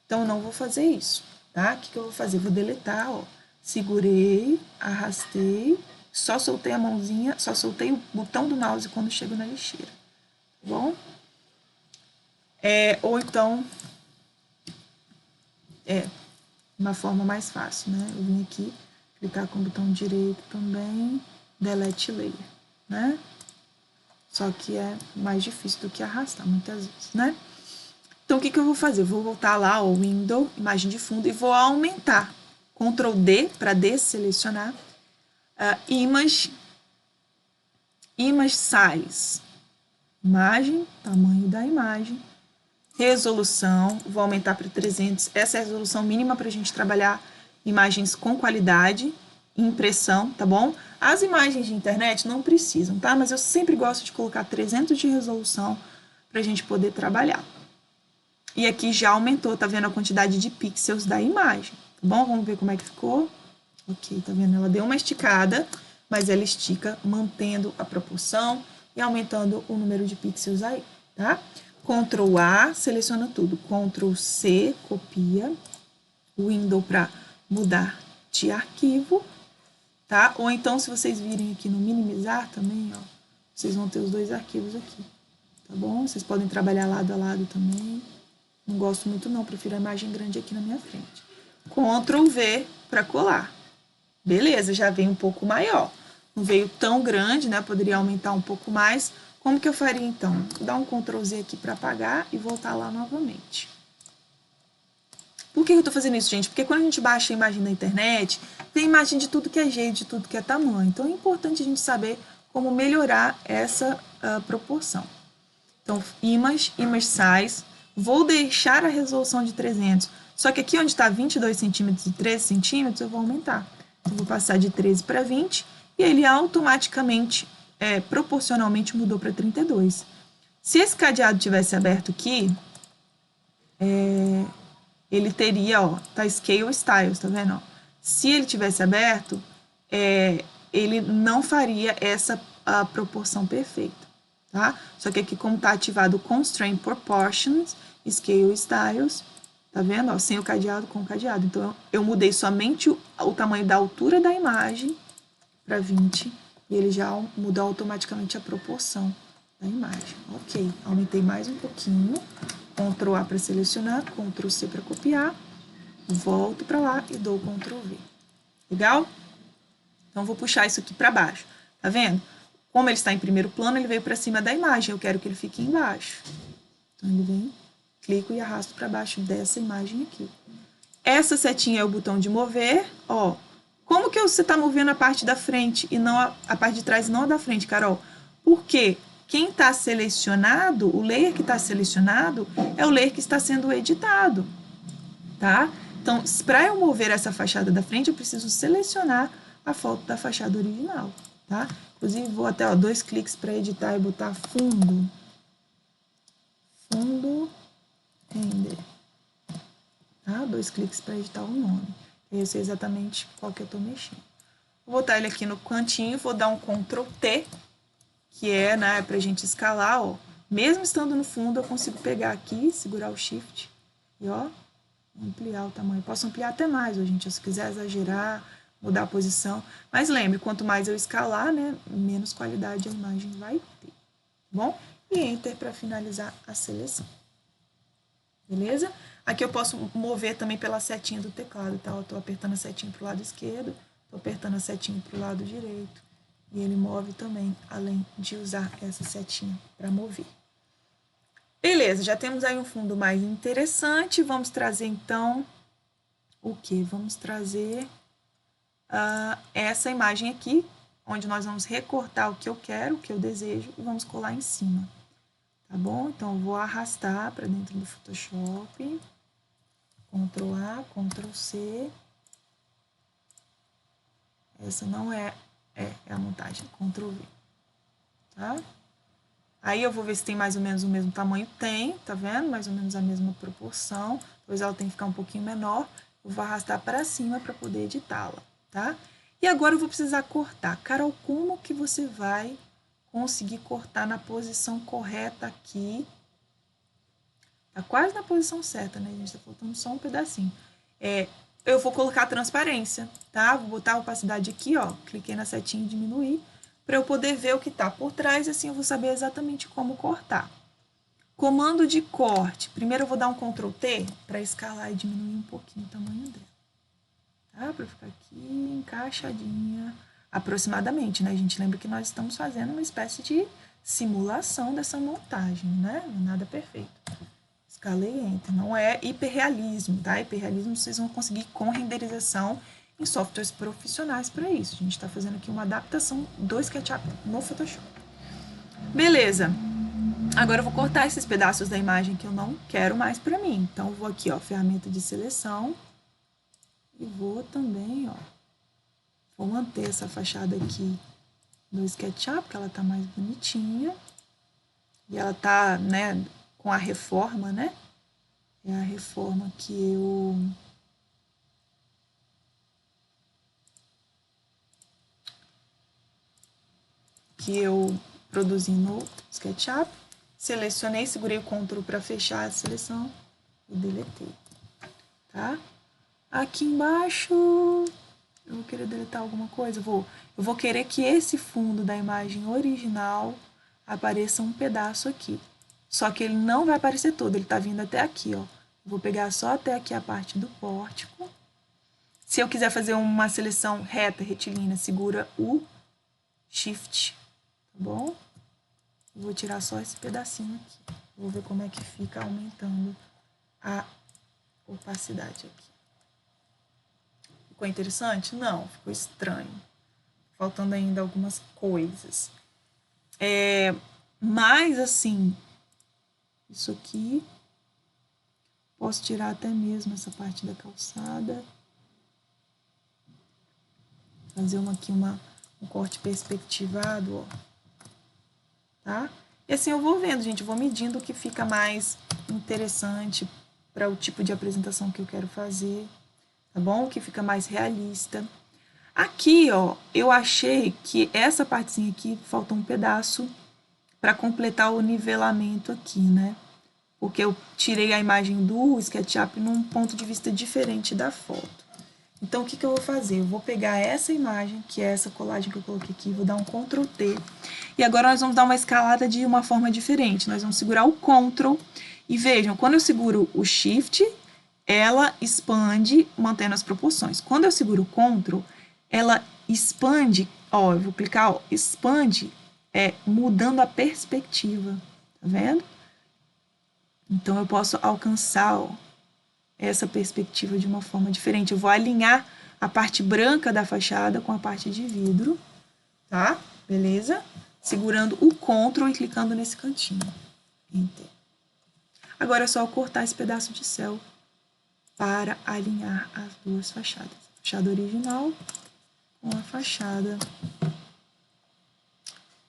Então, eu não vou fazer isso, tá? O que eu vou fazer? Vou deletar, ó. Segurei, arrastei, só soltei a mãozinha, só soltei o botão do mouse quando chego na lixeira, tá bom? Ou então, uma forma mais fácil, né? Eu vim aqui, clicar com o botão direito também, delete layer, né? Só que é mais difícil do que arrastar, muitas vezes, né? Então, o que eu vou fazer? Eu vou voltar lá, ó, Window, imagem de fundo, e vou aumentar. Ctrl D para desselecionar. Image Size. Imagem, tamanho da imagem. Resolução, vou aumentar para 300. Essa é a resolução mínima para a gente trabalhar imagens com qualidade, impressão, tá bom? As imagens de internet não precisam, tá? Mas eu sempre gosto de colocar 300 de resolução para a gente poder trabalhar. E aqui já aumentou, tá vendo a quantidade de pixels da imagem, tá bom? Vamos ver como é que ficou. Ok, tá vendo? Ela deu uma esticada, mas ela estica mantendo a proporção e aumentando o número de pixels aí, tá? Ctrl A, seleciona tudo. Ctrl C, copia. Window para mudar de arquivo, tá? Ou então, se vocês virem aqui no minimizar também, ó, vocês vão ter os dois arquivos aqui, tá bom? Vocês podem trabalhar lado a lado também. Não gosto muito não, prefiro a imagem grande aqui na minha frente. Ctrl V para colar. Beleza, já veio um pouco maior. Não veio tão grande, né? Poderia aumentar um pouco mais. Como que eu faria, então? Vou dar um Ctrl Z aqui para apagar e voltar lá novamente. Por que eu estou fazendo isso, gente? Porque quando a gente baixa a imagem na internet, tem imagem de tudo que é jeito, de tudo que é tamanho. Então, é importante a gente saber como melhorar essa proporção. Então, Image Size. Vou deixar a resolução de 300. Só que aqui onde está 22 centímetros e 13 centímetros, eu vou aumentar. Eu vou passar de 13 para 20 e ele automaticamente, proporcionalmente mudou para 32. Se esse cadeado tivesse aberto aqui, ele teria, ó, tá Scale Styles, tá vendo? Ó? Se ele tivesse aberto, ele não faria essa a proporção perfeita, tá? Só que aqui, como tá ativado o Constraint Proportions, Scale Styles, tá vendo? Ó, sem o cadeado, com o cadeado. Então, eu mudei somente o tamanho da altura da imagem para 20 e ele já muda automaticamente a proporção da imagem. Ok, aumentei mais um pouquinho. Ctrl A para selecionar, Ctrl C para copiar, volto para lá e dou Ctrl V. Legal? Então, vou puxar isso aqui para baixo. Tá vendo? Como ele está em primeiro plano, ele veio para cima da imagem. Eu quero que ele fique embaixo. Então, ele vem, clico e arrasto para baixo dessa imagem aqui. Essa setinha é o botão de mover. Ó, como que você está movendo a parte da frente e não a parte de trás e não a da frente, Carol? Porque quem está selecionado, o layer que está selecionado, é o layer que está sendo editado, tá? Então, para eu mover essa fachada da frente, eu preciso selecionar a foto da fachada original, tá? Inclusive, vou até 2 cliques para editar e botar fundo. Fundo, render. Tá? 2 cliques para editar o nome. Eu sei exatamente qual que eu estou mexendo. Vou botar ele aqui no cantinho, vou dar um Ctrl T, que é, né, pra gente escalar, ó. Mesmo estando no fundo, eu consigo pegar aqui, segurar o Shift e, ó, ampliar o tamanho. Posso ampliar até mais, ó, gente, se quiser exagerar, mudar a posição. Mas lembre, quanto mais eu escalar, né, menos qualidade a imagem vai ter, tá bom? E Enter para finalizar a seleção. Beleza? Aqui eu posso mover também pela setinha do teclado, tá? Eu tô apertando a setinha pro lado esquerdo, tô apertando a setinha pro lado direito. E ele move também, além de usar essa setinha para mover. Beleza, já temos aí um fundo mais interessante. Vamos trazer, então, o quê? Vamos trazer essa imagem aqui, onde nós vamos recortar o que eu quero, o que eu desejo, e vamos colar em cima. Tá bom? Então, eu vou arrastar para dentro do Photoshop. Ctrl A, Ctrl C. Essa não é a montagem, Ctrl V. Tá? Aí eu vou ver se tem mais ou menos o mesmo tamanho. Tem, tá vendo? Mais ou menos a mesma proporção. Depois ela tem que ficar um pouquinho menor. Eu vou arrastar para cima para poder editá-la, tá? E agora eu vou precisar cortar. Carol, como que você vai conseguir cortar na posição correta aqui? Tá quase na posição certa, né, gente? Tá faltando só um pedacinho. Eu vou colocar a transparência, tá? Vou botar a opacidade aqui, ó. Cliquei na setinha e diminuir, para eu poder ver o que tá por trás, assim eu vou saber exatamente como cortar. Comando de corte. Primeiro eu vou dar um Ctrl T para escalar e diminuir um pouquinho o tamanho dela. Tá? Para ficar aqui encaixadinha aproximadamente, né, gente? Lembra que nós estamos fazendo uma espécie de simulação dessa montagem, né? Nada perfeito. Escalei Enter. Não é hiperrealismo, tá? Hiperrealismo vocês vão conseguir com renderização em softwares profissionais para isso. A gente está fazendo aqui uma adaptação do SketchUp no Photoshop. Beleza. Agora eu vou cortar esses pedaços da imagem que eu não quero mais para mim. Então, eu vou aqui, ó, ferramenta de seleção. E vou também, ó, vou manter essa fachada aqui no SketchUp, porque ela tá mais bonitinha. E ela tá, né, com a reforma, né? É a reforma que eu produzi no SketchUp. Selecionei, segurei o Ctrl para fechar a seleção e deletei, tá? Aqui embaixo, eu vou querer deletar alguma coisa? Eu vou querer que esse fundo da imagem original apareça um pedaço aqui. Só que ele não vai aparecer todo, ele tá vindo até aqui, ó. Vou pegar só até aqui a parte do pórtico. Se eu quiser fazer uma seleção reta, retilínea, segura o Shift, tá bom? Vou tirar só esse pedacinho aqui. Vou ver como é que fica aumentando a opacidade aqui. Ficou interessante? Não, ficou estranho. Faltando ainda algumas coisas. Mas, assim, isso aqui, posso tirar até mesmo essa parte da calçada. Fazer aqui uma um corte perspectivado, ó. Tá? E assim eu vou vendo, gente, eu vou medindo o que fica mais interessante para o tipo de apresentação que eu quero fazer, tá bom? O que fica mais realista. Aqui, ó, eu achei que essa partezinha aqui faltou um pedaço para completar o nivelamento aqui, né? Porque eu tirei a imagem do SketchUp num ponto de vista diferente da foto. Então, o que eu vou fazer? Eu vou pegar essa imagem, que é essa colagem que eu coloquei aqui, vou dar um Ctrl T. E agora nós vamos dar uma escalada de uma forma diferente. Nós vamos segurar o Ctrl e vejam, quando eu seguro o Shift, ela expande mantendo as proporções. Quando eu seguro o Ctrl, ela expande, ó, eu vou clicar, ó, expande, mudando a perspectiva, tá vendo? Então, eu posso alcançar, ó, essa perspectiva de uma forma diferente. Eu vou alinhar a parte branca da fachada com a parte de vidro, tá? Beleza? Segurando o Ctrl e clicando nesse cantinho. Enter. Agora é só eu cortar esse pedaço de céu para alinhar as duas fachadas. A fachada original com a fachada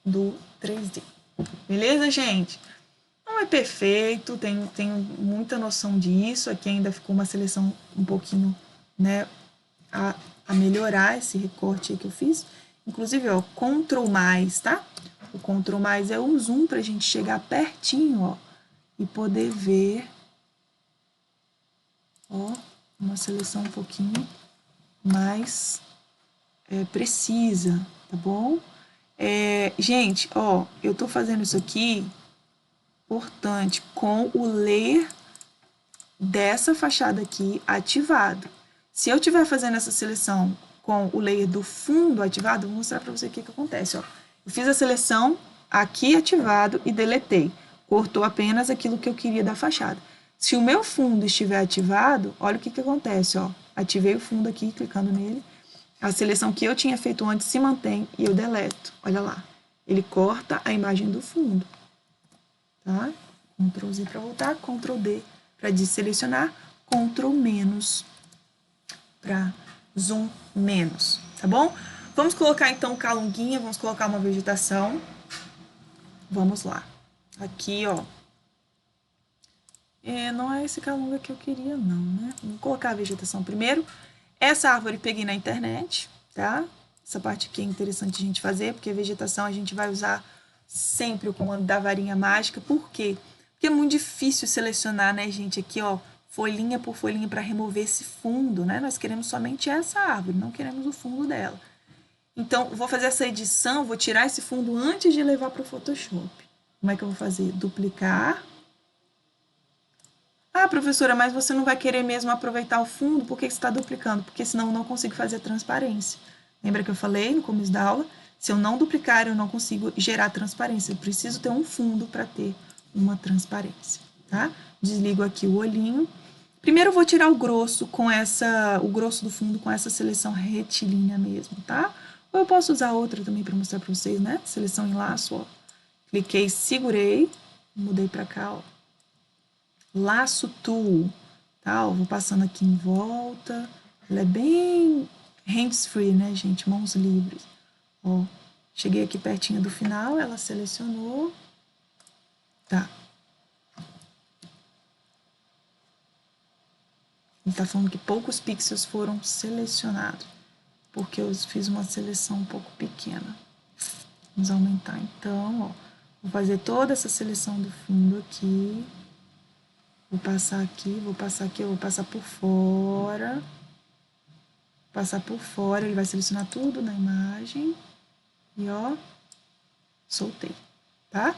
do 3D. Beleza, gente? Não é perfeito, tenho muita noção disso. Aqui ainda ficou uma seleção um pouquinho, né, a melhorar esse recorte aí que eu fiz. Inclusive, ó, Ctrl mais, tá? O Ctrl mais é o zoom pra gente chegar pertinho, ó, e poder ver, ó, uma seleção um pouquinho mais precisa, tá bom? Gente, ó, eu tô fazendo isso aqui, importante, com o layer dessa fachada aqui ativado. Se eu estiver fazendo essa seleção com o layer do fundo ativado, eu vou mostrar para você o que acontece. Ó. Eu fiz a seleção aqui ativado e deletei. Cortou apenas aquilo que eu queria da fachada. Se o meu fundo estiver ativado, olha o que acontece. Ó. Ativei o fundo aqui, clicando nele. A seleção que eu tinha feito antes se mantém e eu deleto. Olha lá. Ele corta a imagem do fundo. Tá? Ctrl Z para voltar, Ctrl D para desselecionar, Ctrl menos para zoom menos, tá bom? Vamos colocar então calunguinha, vamos colocar uma vegetação. Vamos lá. Aqui, ó. Não é esse calunga que eu queria, não, né? Vamos colocar a vegetação primeiro. Essa árvore peguei na internet, tá? Essa parte aqui é interessante a gente fazer, porque a vegetação a gente vai usar sempre o comando da varinha mágica. Por quê? Porque é muito difícil selecionar, né, gente? Aqui, ó, folhinha por folhinha para remover esse fundo, né? Nós queremos somente essa árvore, não queremos o fundo dela. Então, vou fazer essa edição, vou tirar esse fundo antes de levar para o Photoshop. Como é que eu vou fazer? Duplicar. Ah, professora, mas você não vai querer mesmo aproveitar o fundo? Por que você está duplicando? Porque senão eu não consigo fazer a transparência. Lembra que eu falei no começo da aula? Se eu não duplicar, eu não consigo gerar transparência. Eu preciso ter um fundo para ter uma transparência, tá? Desligo aqui o olhinho. Primeiro eu vou tirar o grosso o grosso do fundo com essa seleção retilínea mesmo, tá? Ou eu posso usar outra também para mostrar para vocês, né? Seleção em laço, ó. Cliquei, segurei, mudei para cá, ó. Laço Tool, tá? Ó, vou passando aqui em volta. Ela é bem hands-free, né, gente? Mãos livres. Ó, cheguei aqui pertinho do final, ela selecionou. Tá. Ele tá falando que poucos pixels foram selecionados, porque eu fiz uma seleção um pouco pequena. Vamos aumentar, então, ó. Vou fazer toda essa seleção do fundo aqui. Vou passar aqui, eu vou passar por fora. Passar por fora, ele vai selecionar tudo na imagem. E, ó, soltei, tá?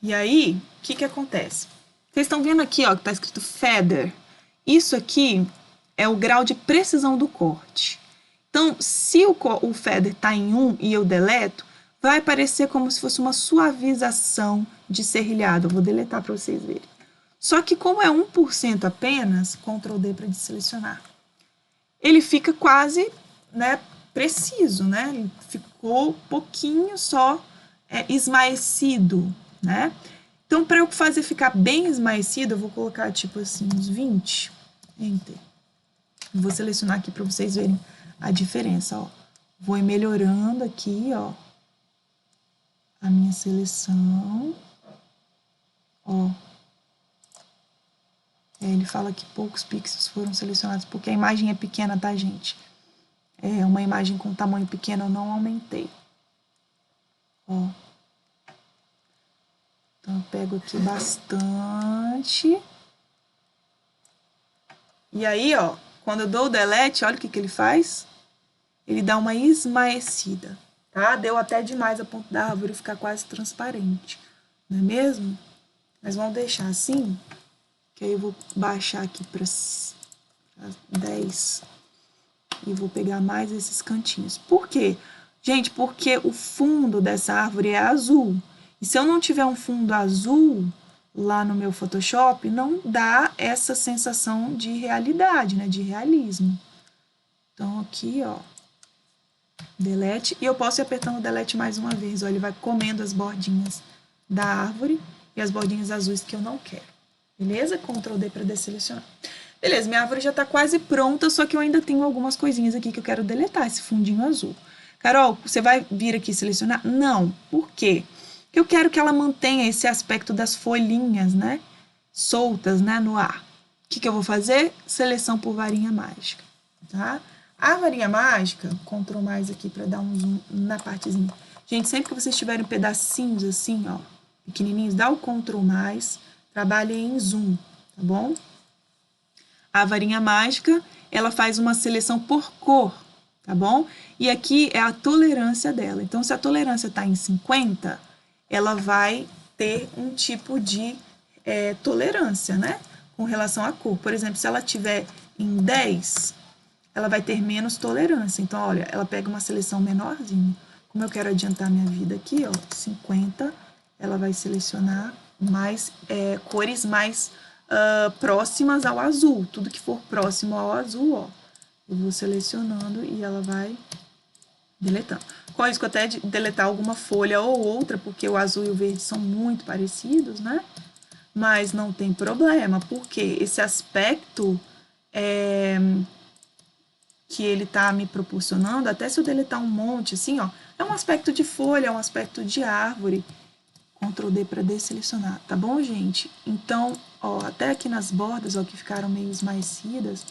E aí, o que acontece? Vocês estão vendo aqui, ó, que tá escrito Feather. Isso aqui é o grau de precisão do corte. Então, se o Feather tá em 1 e eu deleto, vai aparecer como se fosse uma suavização de serrilhado. Eu vou deletar para vocês verem. Só que como é 1% apenas, Ctrl D para desselecionar, ele fica quase, né, preciso, né? Ele ficou pouquinho só esmaecido, né? Então, para eu fazer ficar bem esmaecido, eu vou colocar, tipo assim, uns 20. Enter. Vou selecionar aqui para vocês verem a diferença, ó. Vou ir melhorando aqui, ó, a minha seleção. Ó. Ele fala que poucos pixels foram selecionados, porque a imagem é pequena, tá, gente? É uma imagem com tamanho pequeno, eu não aumentei. Ó. Então, eu pego aqui bastante. E aí, ó, quando eu dou o delete, olha o que ele faz. Ele dá uma esmaecida, tá? Deu até demais a ponto da árvore ficar quase transparente, não é mesmo? Mas vamos deixar assim, que aí eu vou baixar aqui para 10 e vou pegar mais esses cantinhos. Por quê? Gente, porque o fundo dessa árvore é azul. E se eu não tiver um fundo azul lá no meu Photoshop, não dá essa sensação de realidade, né? De realismo. Então, aqui, ó, delete. E eu posso ir apertando o delete mais uma vez. Ó, ele vai comendo as bordinhas da árvore e as bordinhas azuis que eu não quero. Beleza? Ctrl D para desselecionar. Beleza, minha árvore já está quase pronta, só que eu ainda tenho algumas coisinhas aqui que eu quero deletar, esse fundinho azul. Carol, você vai vir aqui selecionar? Não. Por quê? Porque eu quero que ela mantenha esse aspecto das folhinhas, né? Soltas, né? No ar. O que eu vou fazer? Seleção por varinha mágica, tá? A varinha mágica, Ctrl mais aqui para dar um zoom na partezinha. Gente, sempre que vocês tiverem pedacinhos assim, ó, pequenininhos, dá o Ctrl mais, trabalhe em zoom, tá bom? A varinha mágica, ela faz uma seleção por cor, tá bom? E aqui é a tolerância dela. Então, se a tolerância está em 50, ela vai ter um tipo de tolerância, né? Com relação à cor. Por exemplo, se ela tiver em 10, ela vai ter menos tolerância. Então, olha, ela pega uma seleção menorzinha. Como eu quero adiantar minha vida aqui, ó, 50, ela vai selecionar mais cores mais próximas ao azul. Tudo que for próximo ao azul, ó, eu vou selecionando e ela vai deletando. Com isso, até de deletar alguma folha ou outra, porque o azul e o verde são muito parecidos, né? Mas não tem problema, porque esse aspecto que ele tá me proporcionando, até se eu deletar um monte, assim, ó, é um aspecto de folha, é um aspecto de árvore. Ctrl D para desselecionar, tá bom, gente? Então, ó, até aqui nas bordas, ó, que ficaram meio esmaecidas,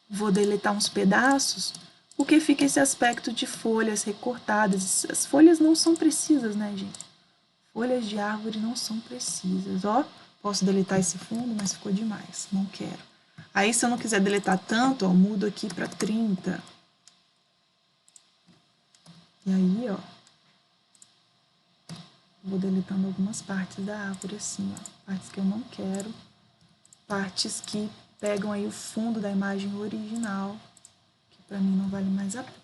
vou deletar uns pedaços, porque fica esse aspecto de folhas recortadas. As folhas não são precisas, né, gente? Folhas de árvore não são precisas, ó. Posso deletar esse fundo, mas ficou demais, não quero. Aí, se eu não quiser deletar tanto, ó, mudo aqui para 30. E aí, ó, vou deletando algumas partes da árvore assim, ó. Partes que eu não quero. Partes que pegam aí o fundo da imagem original, que pra mim não vale mais a pena,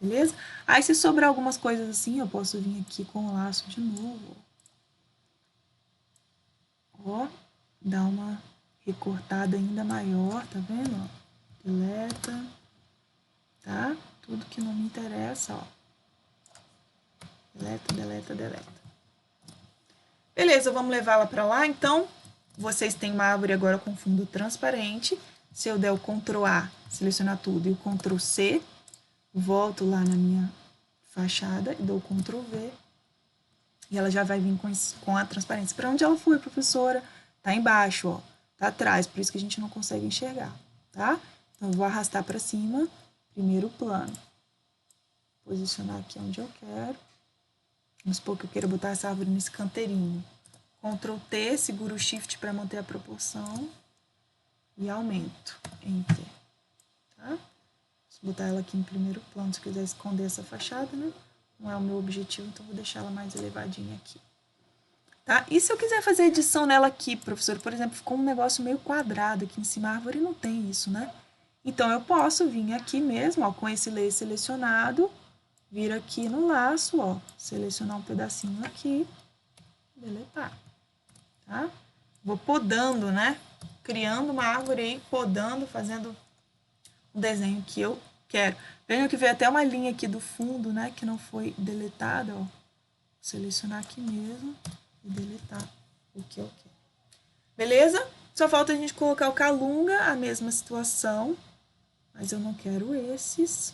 beleza? Aí, se sobrar algumas coisas assim, eu posso vir aqui com o laço de novo. Ó, dá uma recortada ainda maior, tá vendo? Ó, deleta, tá? Tudo que não me interessa, ó. Deleta, deleta, deleta. Beleza, vamos levá-la para lá. Então, vocês têm uma árvore agora com fundo transparente. Se eu der o Ctrl A, selecionar tudo, e o Ctrl C, volto lá na minha fachada e dou o Ctrl V. E ela já vai vir com a transparência. Para onde ela foi, professora? Tá embaixo, ó. Tá atrás, por isso que a gente não consegue enxergar, tá? Então, eu vou arrastar para cima, primeiro plano. Posicionar aqui onde eu quero. Vamos supor que eu queira botar essa árvore nesse canteirinho. Ctrl T, seguro o Shift para manter a proporção. E aumento. Enter. Tá? Vou botar ela aqui em primeiro plano, se eu quiser esconder essa fachada, né? Não é o meu objetivo, então vou deixar ela mais elevadinha aqui. Tá? E se eu quiser fazer edição nela aqui, professor, por exemplo, ficou um negócio meio quadrado aqui em cima, a árvore não tem isso, né? Então, eu posso vir aqui mesmo, ó, com esse layer selecionado, vir aqui no laço, ó, selecionar um pedacinho aqui, deletar, tá? Vou podando, né? Criando uma árvore aí, podando, fazendo o desenho que eu quero. Vejam que veio até uma linha aqui do fundo, né, que não foi deletada, ó. Selecionar aqui mesmo e deletar o que eu quero. Beleza? Só falta a gente colocar o Calunga, a mesma situação, mas eu não quero esses.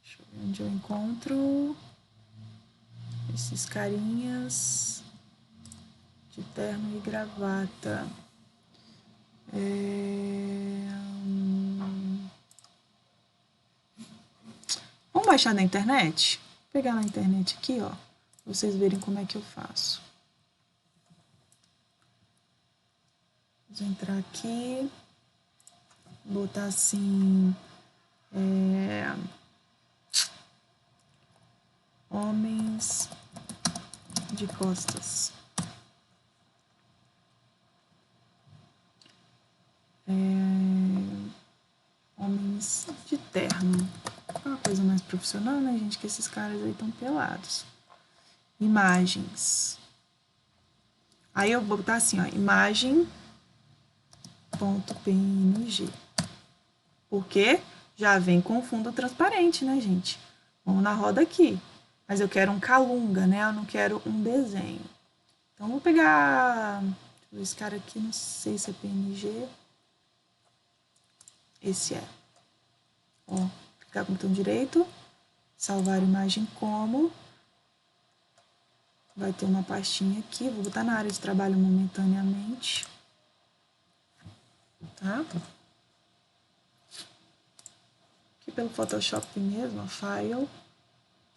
Deixa eu ver onde eu encontro esses carinhas de terno e gravata. Vamos baixar na internet? Vou pegar na internet aqui, ó, pra vocês verem como é que eu faço. Vou entrar aqui, botar assim, homens de costas. Homens de terno. É uma coisa mais profissional, né, gente? Que esses caras aí estão pelados. Imagens. Aí eu vou botar assim, ó, imagem.png. Porque já vem com fundo transparente, né, gente? Vamos na roda aqui. Mas eu quero um calunga, né? Eu não quero um desenho. Então, vou pegar... Deixa eu ver esse cara aqui, não sei se é PNG. Esse é. Ó, clicar com o botão direito. Salvar imagem como. Vai ter uma pastinha aqui. Vou botar na área de trabalho momentaneamente. Tá? Aqui pelo Photoshop mesmo, ó, File,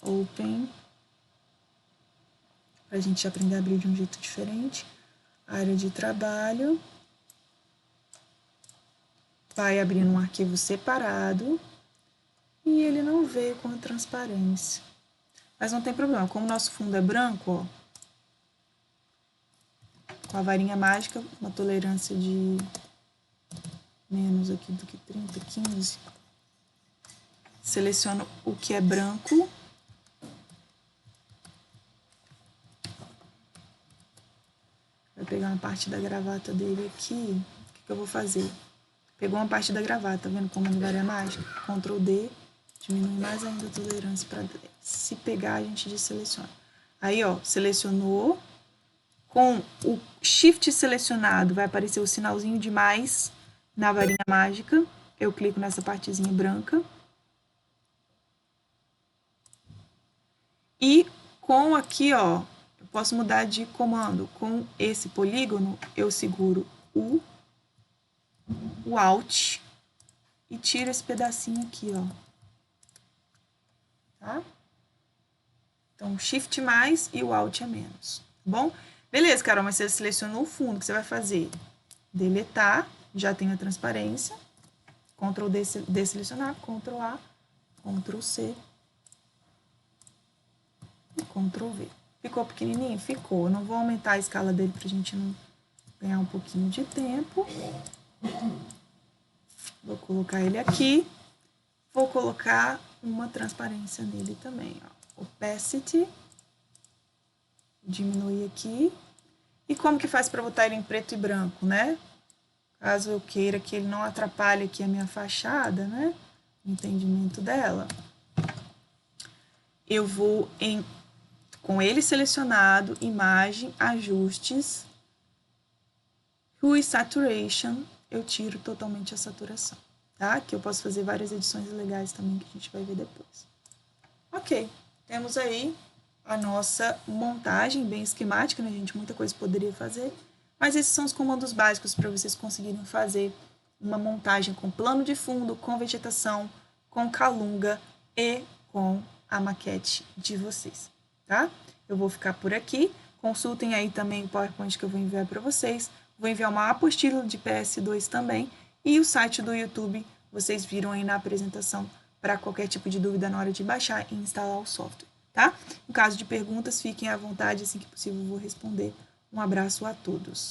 Open. Pra gente aprender a abrir de um jeito diferente. Área de trabalho. Vai abrir num arquivo separado. E ele não veio com a transparência. Mas não tem problema, como o nosso fundo é branco, ó, com a varinha mágica, uma tolerância de menos aqui do que 30, 15. Seleciono o que é branco. Vai pegar uma parte da gravata dele aqui. O que eu vou fazer? Pegou uma parte da gravata, tá vendo como é varinha mágica? Ctrl D, diminui mais ainda a tolerância para se pegar a gente deseleciona. Aí, ó, selecionou. Com o Shift selecionado, vai aparecer o sinalzinho de mais na varinha mágica. Eu clico nessa partezinha branca. E com aqui, ó, eu posso mudar de comando. Com esse polígono, eu seguro o Alt e tiro esse pedacinho aqui, ó. Tá? Então, Shift mais e o Alt é menos, tá bom? Beleza, Carol, mas você selecionou o fundo, o que você vai fazer? Deletar, já tem a transparência. Ctrl D, desselecionar, Ctrl A, Ctrl C e Ctrl V. Ficou pequenininho? Ficou. Eu não vou aumentar a escala dele pra gente não ganhar um pouquinho de tempo. Vou colocar ele aqui. Vou colocar uma transparência nele também, ó. Opacity. Diminuir aqui. E como que faz para botar ele em preto e branco, né? Caso eu queira que ele não atrapalhe aqui a minha fachada, né? O entendimento dela. Eu vou com ele selecionado, imagem, ajustes, Hue Saturation, eu tiro totalmente a saturação, tá? Que eu posso fazer várias edições legais também que a gente vai ver depois. Ok, temos aí a nossa montagem bem esquemática, né, gente? Muita coisa poderia fazer, mas esses são os comandos básicos para vocês conseguirem fazer uma montagem com plano de fundo, com vegetação, com calunga e com a maquete de vocês, tá? Eu vou ficar por aqui. Consultem aí também o PowerPoint que eu vou enviar para vocês. Vou enviar uma apostila de PS2 também. E o site do YouTube, vocês viram aí na apresentação para qualquer tipo de dúvida na hora de baixar e instalar o software, tá? Em caso de perguntas, fiquem à vontade, assim que possível eu vou responder. Um abraço a todos.